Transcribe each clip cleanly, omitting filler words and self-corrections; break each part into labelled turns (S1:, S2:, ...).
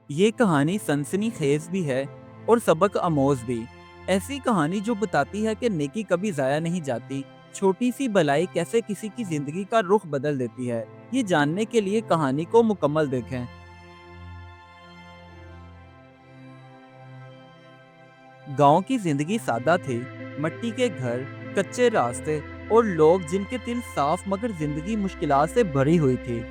S1: ये कहानी सनसनीखेज भी है और सबक आमोज भी। ऐसी कहानी जो बताती है कि नेकी कभी जाया नहीं जाती। छोटी सी भलाई कैसे किसी की जिंदगी का रुख बदल देती है। ये जानने के लिए कहानी को मुकम्मल देखें। गांव की जिंदगी सादा थी। मिट्टी के घर, कच्चे रास्ते और लोग जिनके दिल साफ मगर जिंदगी मुश्किलात से भरी हुई थी।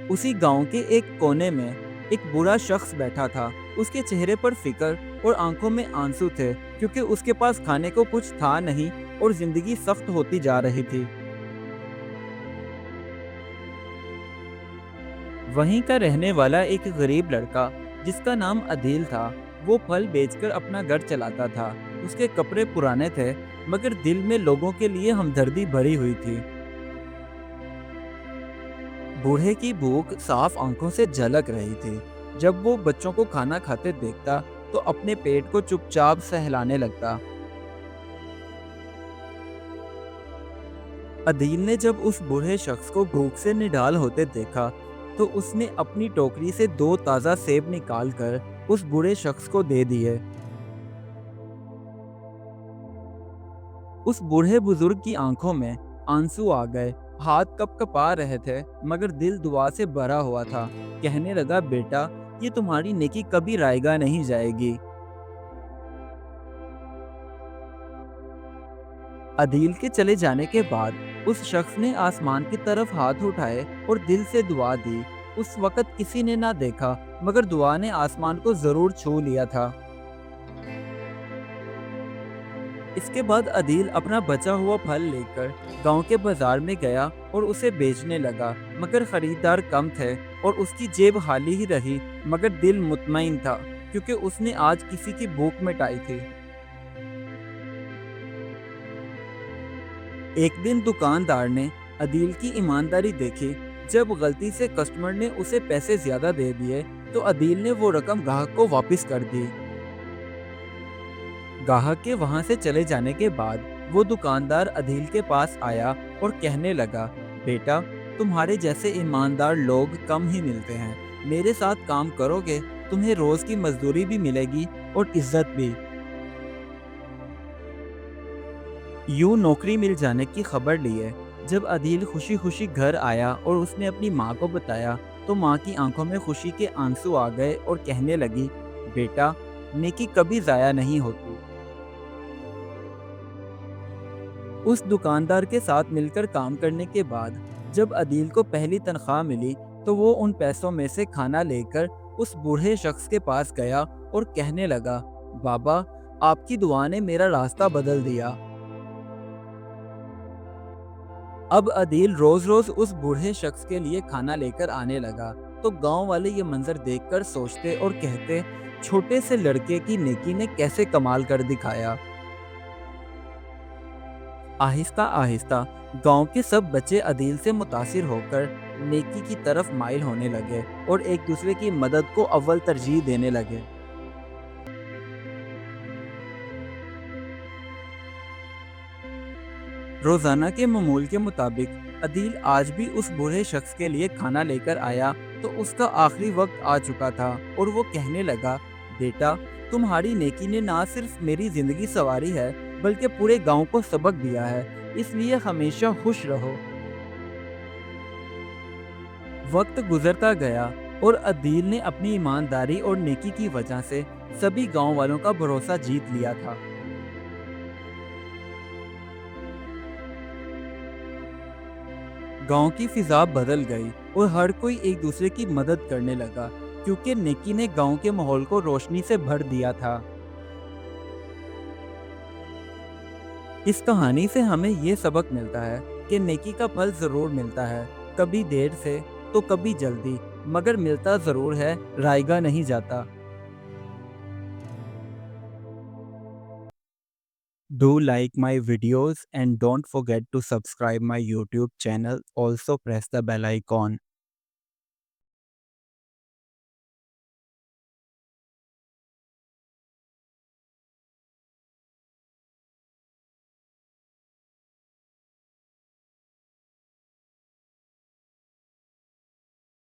S1: उसी गांव के एक कोने में एक बुरा शख्स बैठा था। उसके चेहरे पर फिक्र और आंखों में आंसू थे, क्योंकि उसके पास खाने को कुछ था नहीं और जिंदगी सख्त होती जा रही थी। वहीं का रहने वाला एक गरीब लड़का, जिसका नाम अदील था, वो फल बेचकर अपना घर चलाता था। उसके कपड़े पुराने थे, मगर दिल में लोगों के लिए हमदर्दी भरी हुई थी। बूढ़े की भूख साफ आंखों से झलक रही थी। जब वो बच्चों को खाना खाते देखता तो अपने पेट को चुपचाप सहलाने लगता। अदील ने जब उस बूढ़े शख्स को भूख से निढाल होते देखा तो उसने अपनी टोकरी से दो ताज़ा सेब निकालकर उस बूढ़े शख्स को दे दिए। उस बूढ़े बुजुर्ग की आंखों में आंसू आ गए, हाथ कपकपा रहे थे, मगर दिल दुआ से भरा हुआ था। कहने लगा, बेटा, ये तुम्हारी नेकी कभी रायगा नहीं जाएगी। अदील के चले जाने के बाद उस शख्स ने आसमान की तरफ हाथ उठाए और दिल से दुआ दी। उस वक़्त किसी ने ना देखा, मगर दुआ ने आसमान को ज़रूर छू लिया था। इसके बाद अदील अपना बचा हुआ फल लेकर गांव के बाजार में गया और उसे बेचने लगा, मगर खरीदार कम थे और उसकी जेब खाली ही रही, मगर दिल मुतमईन था, क्योंकि उसने आज किसी की भूख मिटाई थी। एक दिन दुकानदार ने अदील की ईमानदारी देखी। जब गलती से कस्टमर ने उसे पैसे ज्यादा दे दिए तो अदील ने वो रकम ग्राहक को वापस कर दी। ग्राहक के वहां से चले जाने के बाद वो दुकानदार अदील के पास आया और कहने लगा, बेटा, तुम्हारे जैसे ईमानदार लोग कम ही मिलते हैं। मेरे साथ काम करोगे, तुम्हें रोज की मजदूरी भी मिलेगी और इज्जत भी। यूं नौकरी मिल जाने की खबर लिए जब अदील खुशी खुशी घर आया और उसने अपनी माँ को बताया तो माँ की आंखों में खुशी के आंसू आ गए और कहने लगी, बेटा, नेकी कभी जाया नहीं होती। उस दुकानदार के साथ मिलकर काम करने के बाद जब अदील को पहली तनख्वाह मिली तो वो उन पैसों में से खाना लेकर उस बूढ़े शख्स के पास गया और कहने लगा, बाबा, आपकी दुआ ने मेरा रास्ता बदल दिया। अब अदील रोज रोज उस बूढ़े शख्स के लिए खाना लेकर आने लगा। तो गांव वाले ये मंजर देखकर सोचते और कहते, छोटे से लड़के की नेकी ने कैसे कमाल कर दिखाया। आहिस्ता आहिस्ता गांव के सब बच्चे अदील से मुतासिर होकर नेकी की तरफ माइल होने लगे और एक दूसरे की मदद को अव्वल तरजीह देने लगे। रोजाना के मामूल के मुताबिक अदील आज भी उस बूढ़े शख्स के लिए खाना लेकर आया तो उसका आखिरी वक्त आ चुका था और वो कहने लगा, बेटा, तुम्हारी नेकी ने ना सिर्फ मेरी जिंदगी संवारी है बल्कि पूरे गांव को सबक दिया है, इसलिए हमेशा खुश रहो। वक्त गुजरता गया और अदील ने अपनी ईमानदारी और नेकी की वजह से सभी गांव वालों का भरोसा जीत लिया था। गांव की फिजा बदल गई और हर कोई एक दूसरे की मदद करने लगा, क्योंकि नेकी ने गांव के माहौल को रोशनी से भर दिया था। इस कहानी से हमें ये सबक मिलता है कि नेकी का फल जरूर मिलता है, कभी देर से तो कभी जल्दी, मगर मिलता जरूर है, रायगा नहीं जाता। Do like my videos and don't forget to subscribe my YouTube channel. Also press the bell icon.